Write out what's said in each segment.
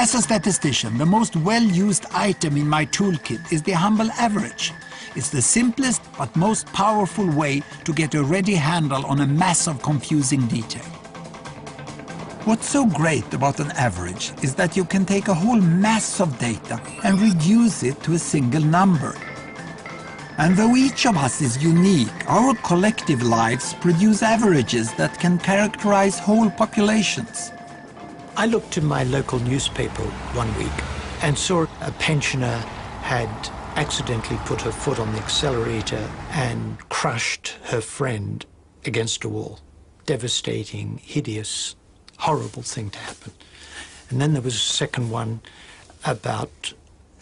As a statistician, the most well-used item in my toolkit is the humble average. It's the simplest but most powerful way to get a ready handle on a mass of confusing detail. What's so great about an average is that you can take a whole mass of data and reduce it to a single number. And though each of us is unique, our collective lives produce averages that can characterize whole populations. I looked in my local newspaper one week and saw a pensioner had accidentally put her foot on the accelerator and crushed her friend against a wall. Devastating, hideous, horrible thing to happen. And then there was a second one about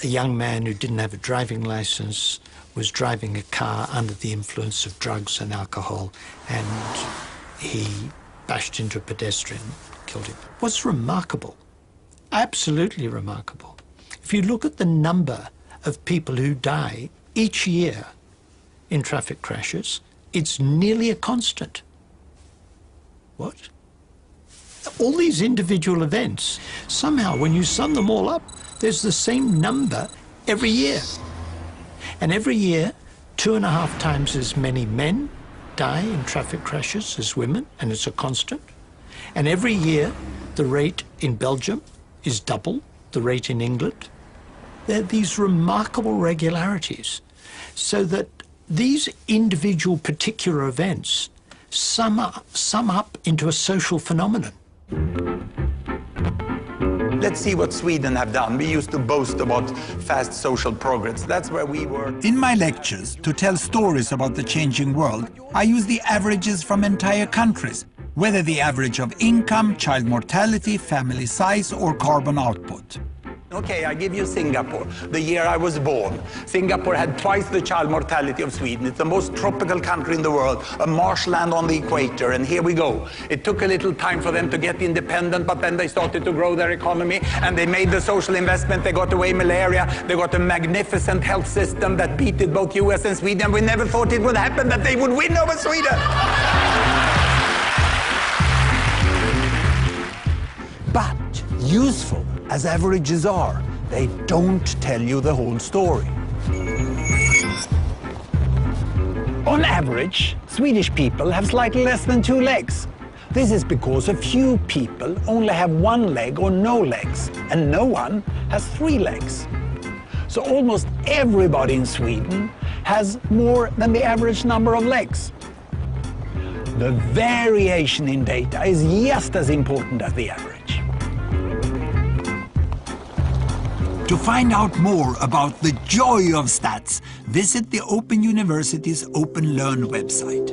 a young man who didn't have a driving license, was driving a car under the influence of drugs and alcohol, and he bashed into a pedestrian, killed him. What's remarkable, absolutely remarkable, if you look at the number of people who die each year in traffic crashes, it's nearly a constant. What? All these individual events, somehow when you sum them all up, there's the same number every year. And every year, 2.5 times as many men die in traffic crashes as women, and it's a constant. And every year, the rate in Belgium is double the rate in England. There are these remarkable regularities, so that these individual particular events sum up into a social phenomenon. Let's see what Sweden have done. We used to boast about fast social progress. That's where we were. In my lectures, to tell stories about the changing world, I use the averages from entire countries, whether the average of income, child mortality, family size, or carbon output. Okay, I give you Singapore, the year I was born. Singapore had twice the child mortality of Sweden. It's the most tropical country in the world, a marshland on the equator, and here we go. It took a little time for them to get independent, but then they started to grow their economy, and they made the social investment. They got away malaria. They got a magnificent health system that beated both US and Sweden. We never thought it would happen, that they would win over Sweden. But useful as averages are, they don't tell you the whole story. On average, Swedish people have slightly less than 2 legs. This is because a few people only have 1 leg or no legs, and no one has 3 legs. So almost everybody in Sweden has more than the average number of legs. The variation in data is just as important as the average. To find out more about the joy of stats, visit the Open University's Open Learn website.